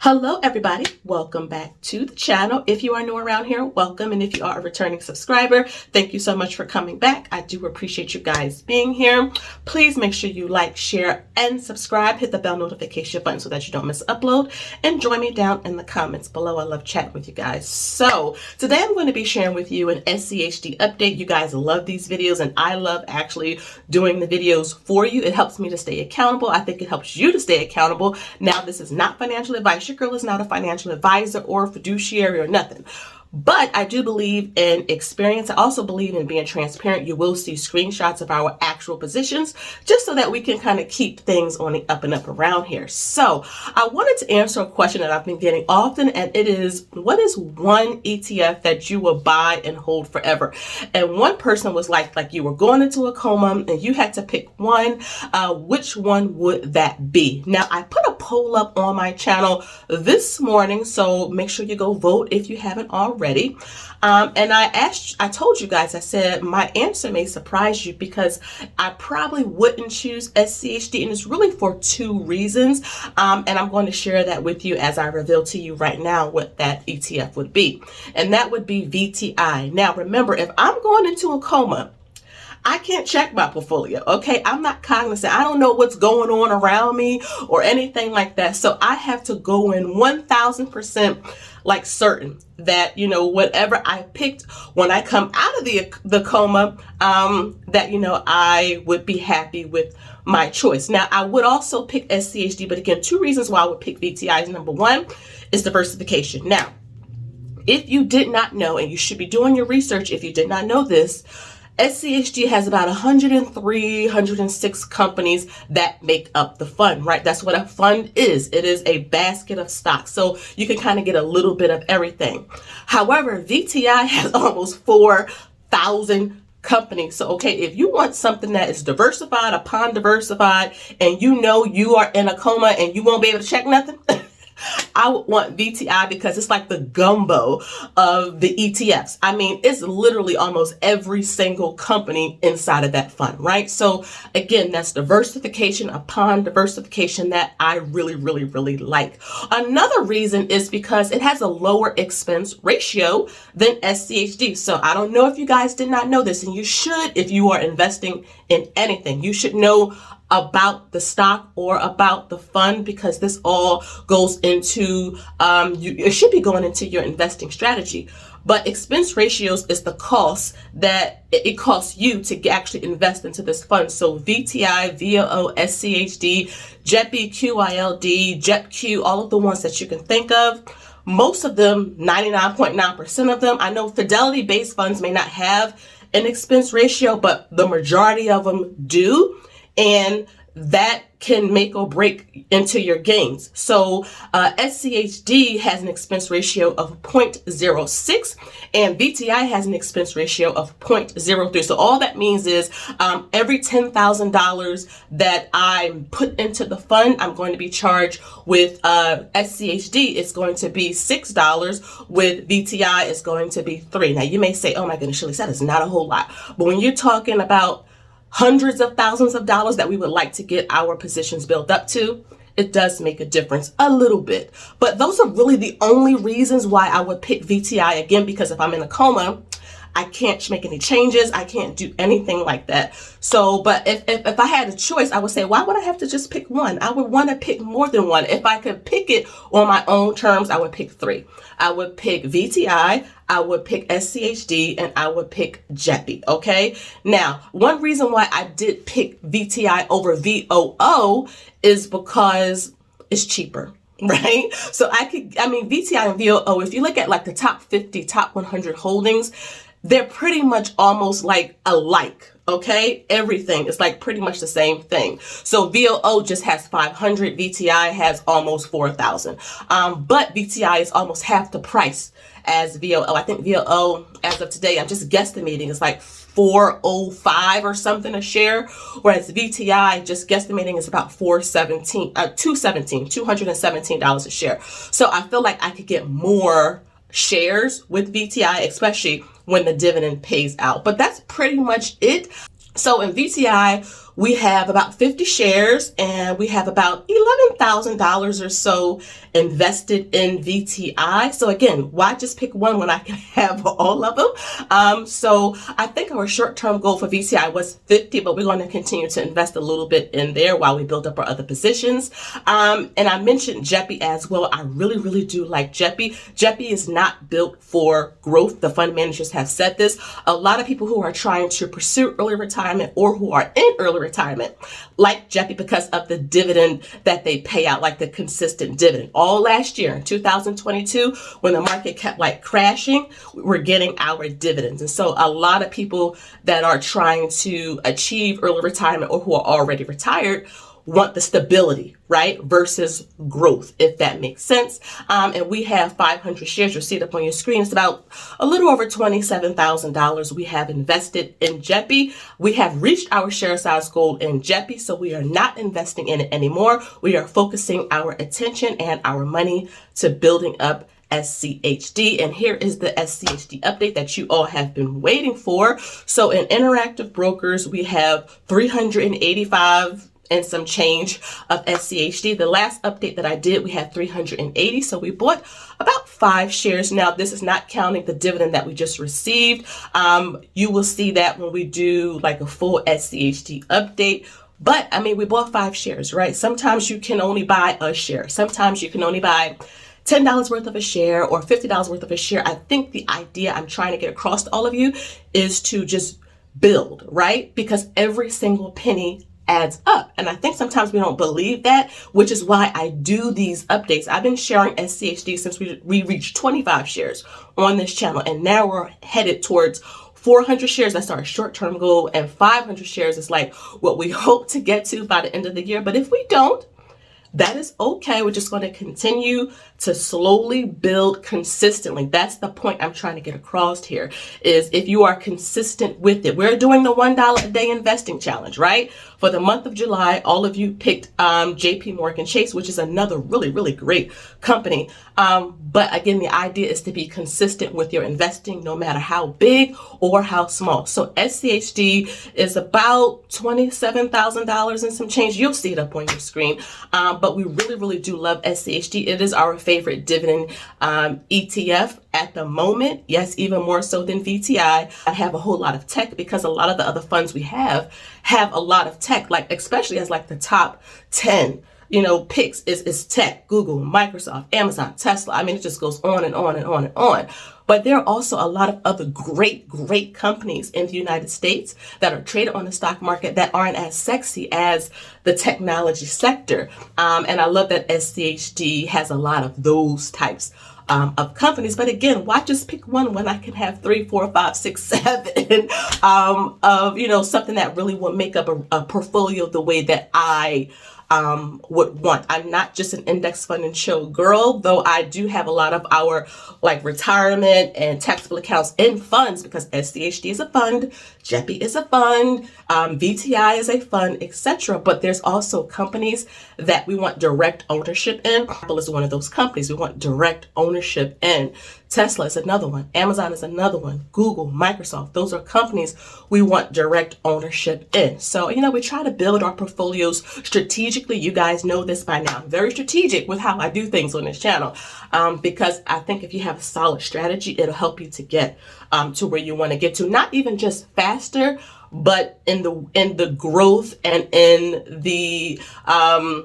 Hello everybody, welcome back to the channel. If you are new around here, welcome, and if you are a returning subscriber, thank you so much for coming back. I do appreciate you guys being here. Please make sure you like, share, and subscribe. Hit the bell notification button so that you don't miss an upload, and join me down in the comments below. I love chatting with you guys. So today I'm going to be sharing with you an SCHD update. You guys love these videos, and I love actually doing the videos for you. It helps me to stay accountable. I think it helps you to stay accountable. Now, this is not financial advice. Your girl is not a financial advisor or fiduciary or nothing. But I do believe in experience. I also believe in being transparent. You will see screenshots of our actual positions just so that we can kind of keep things on the up and up around here. So I wanted to answer a question that I've been getting often, and it is, what is one ETF that you will buy and hold forever? And one person was like you were going into a coma and you had to pick one. Which one would that be? Now, I put a poll up on my channel this morning, so make sure you go vote if you haven't already. And I told you guys, I said my answer may surprise you because I probably wouldn't choose SCHD, and it's really for two reasons. And I'm going to share that with you as I reveal to you right now what that ETF would be. And that would be VTI. Now, remember, if I'm going into a coma, I can't check my portfolio, okay? I'm not cognizant. I don't know what's going on around me or anything like that. So I have to go in 1000% like certain that, you know, whatever I picked when I come out of the coma, that, you know, I would be happy with my choice. Now, I would also pick SCHD, but again, two reasons why I would pick VTI is number one is diversification. Now, if you did not know, and you should be doing your research if you did not know this, SCHD has about 103, 106 companies that make up the fund, right? That's what a fund is. It is a basket of stocks. So you can kind of get a little bit of everything. However, VTI has almost 4,000 companies. So, okay, if you want something that is diversified upon diversified, and you know you are in a coma and you won't be able to check nothing, I would want VTI because it's like the gumbo of the ETFs. I mean, it's literally almost every single company inside of that fund, right? So again, that's diversification upon diversification that I really, really, really like. Another reason is because it has a lower expense ratio than SCHD. So I don't know if you guys did not know this, and you should if you are investing in anything. You should know about the stock or about the fund, because this all goes into, it should be going into your investing strategy. But expense ratios is the cost that it costs you to actually invest into this fund. So VTI, VOO, SCHD, JEPI, QILD, JEPQ, all of the ones that you can think of, most of them, 99.9% of them, I know fidelity-based funds may not have an expense ratio, but the majority of them do. And that can make or break into your gains. So SCHD has an expense ratio of 0.06 and VTI has an expense ratio of 0.03. So all that means is every $10,000 that I put into the fund, I'm going to be charged with SCHD. It's going to be $6. With VTI, it's going to be $3. Now you may say, oh my goodness, Shirley, that is not a whole lot. But when you're talking about hundreds of thousands of dollars that we would like to get our positions built up to, it does make a difference a little bit. But those are really the only reasons why I would pick VTI, again, because if I'm in a coma, I can't make any changes. I can't do anything like that. So, but if I had a choice, I would say, why would I have to just pick one? I would want to pick more than one. If I could pick it on my own terms, I would pick three. I would pick VTI, I would pick SCHD, and I would pick JEPI, okay? Now, one reason why I did pick VTI over VOO is because it's cheaper, right? So VTI and VOO, if you look at like the top 50, top 100 holdings, they're pretty much almost like alike, okay? Everything is like pretty much the same thing. So VOO just has 500, VTI has almost 4,000. But VTI is almost half the price as VOO. I think VOO, as of today, I'm just guesstimating, it's like $4.05 or something a share, whereas VTI, just guesstimating, is about $217 a share. So I feel like I could get more shares with VTI, especially when the dividend pays out. But that's pretty much it. So in VTI, We have about 50 shares and we have about $11,000 or so invested in VTI. So again, why just pick one when I can have all of them? So I think our short-term goal for VTI was 50, but we're going to continue to invest a little bit in there while we build up our other positions. And I mentioned JEPI as well. I really do like JEPI. JEPI is not built for growth. The fund managers have said this. A lot of people who are trying to pursue early retirement or who are in early retirement like JEPI because of the dividend that they pay out, like the consistent dividend. All last year in 2022, when the market kept like crashing, we're getting our dividends. And so a lot of people that are trying to achieve early retirement or who are already retired want the stability, right, versus growth, if that makes sense. And we have 500 shares. You'll see it up on your screen. It's about a little over $27,000 we have invested in JEPI. We have reached our share size goal in JEPI, so we are not investing in it anymore. We are focusing our attention and our money to building up SCHD. And here is the SCHD update that you all have been waiting for. So in Interactive Brokers, we have 385 and some change of SCHD. The last update that I did, we had 380. So we bought about 5 shares. Now, this is not counting the dividend that we just received. You will see that when we do like a full SCHD update. But I mean, we bought 5 shares, right? Sometimes you can only buy a share. Sometimes you can only buy $10 worth of a share or $50 worth of a share. I think the idea I'm trying to get across to all of you is to just build, right? Because every single penny adds up. And I think sometimes we don't believe that, which is why I do these updates. I've been sharing SCHD since we reached 25 shares on this channel. And now we're headed towards 400 shares. That's our short-term goal. And 500 shares is like what we hope to get to by the end of the year. But if we don't, that is okay. We're just going to continue to slowly build consistently. That's the point I'm trying to get across here, is if you are consistent with it. We're doing the $1 a day investing challenge, right? For the month of July, all of you picked JP Morgan Chase, which is another really great company. But again, the idea is to be consistent with your investing, no matter how big or how small. So SCHD is about $27,000 and some change. You'll see it up on your screen. But we really do love SCHD. It is our favorite dividend ETF at the moment. Yes, even more so than VTI. I have a whole lot of tech because a lot of the other funds we have a lot of tech, like especially as like the top 10 picks is tech: Google, Microsoft, Amazon, Tesla. I mean, it just goes on and on and on and on. But there are also a lot of other great companies in the United States that are traded on the stock market that aren't as sexy as the technology sector. And I love that SCHD has a lot of those types of companies. But again, why just pick one when I can have 3, 4, 5, 6, 7 of something that really will make up a portfolio the way that I would want. I'm not just an index fund and chill girl, though I do have a lot of our like retirement and taxable accounts in funds, because SCHD is a fund, JEPI is a fund, VTI is a fund, etc. But there's also companies that we want direct ownership in. Apple is one of those companies we want direct ownership in. Tesla is another one. Amazon is another one. Google, Microsoft, those are companies we want direct ownership in. So, we try to build our portfolios strategically. You guys know this by now. I'm very strategic with how I do things on this channel, because I think if you have a solid strategy, it'll help you to get to where you want to get to, not even just faster, but in the growth and in the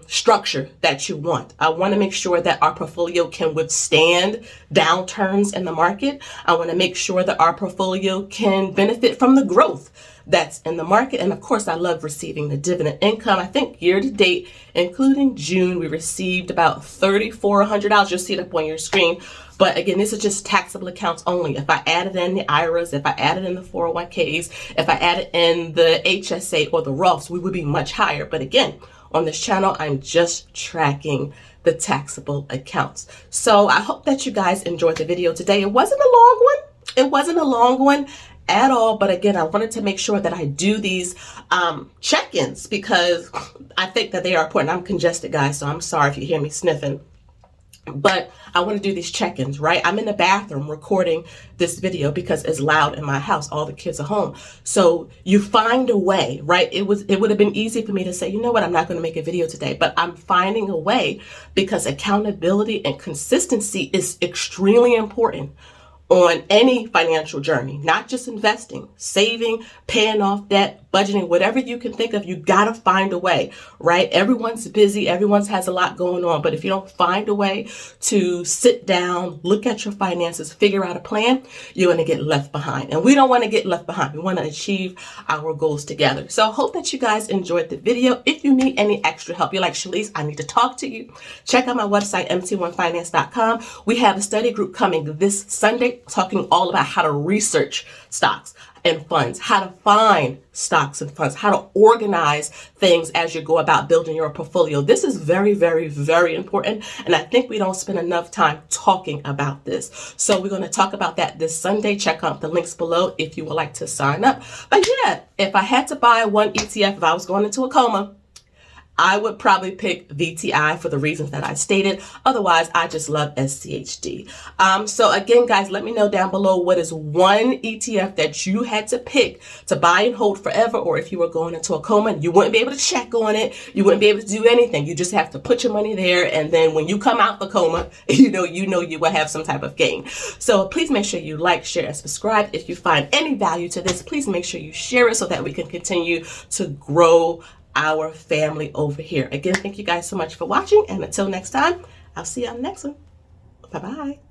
structure that you want. I want to make sure that our portfolio can withstand downturns in the market. I want to make sure that our portfolio can benefit from the growth that's in the market. And of course, I love receiving the dividend income. I think year to date, including June, we received about $3,400. You'll see it up on your screen. But again, this is just taxable accounts only. If I added in the IRAs, if I added in the 401ks, if I added in the HSA or the Roths, we would be much higher. But again, on this channel, I'm just tracking the taxable accounts. So I hope that you guys enjoyed the video today. It wasn't a long one. It wasn't a long one at all. But again, I wanted to make sure that I do these check-ins because I think that they are important. I'm congested, guys, so I'm sorry if you hear me sniffing. But I want to do these check-ins, right? I'm in the bathroom recording this video because it's loud in my house. All the kids are home. So you find a way, right? It would have been easy for me to say, you know what, I'm not going to make a video today, but I'm finding a way because accountability and consistency is extremely important on any financial journey, not just investing, saving, paying off debt, budgeting, whatever you can think of, you gotta find a way, right? Everyone's busy, everyone has a lot going on, but if you don't find a way to sit down, look at your finances, figure out a plan, you're gonna get left behind. And we don't wanna get left behind. We wanna achieve our goals together. So I hope that you guys enjoyed the video. If you need any extra help, you're like, Shalise, I need to talk to you. Check out my website, mt1finance.com. We have a study group coming this Sunday talking all about how to research stocks and funds, how to find stocks and funds, how to organize things as you go about building your portfolio. This is very, very, very important. And I think we don't spend enough time talking about this. So we're going to talk about that this Sunday. Check out the links below if you would like to sign up. But yeah, if I had to buy one ETF, if I was going into a coma, I would probably pick VTI for the reasons that I stated. Otherwise, I just love SCHD. So again, guys, let me know down below what is one ETF that you had to pick to buy and hold forever, or if you were going into a coma and you wouldn't be able to check on it, you wouldn't be able to do anything. You just have to put your money there, and then when you come out the coma, you know you will have some type of gain. So please make sure you like, share, and subscribe. If you find any value to this, please make sure you share it so that we can continue to grow our family over here. Again, thank you guys so much for watching, and until next time, I'll see you on the next one. Bye-bye.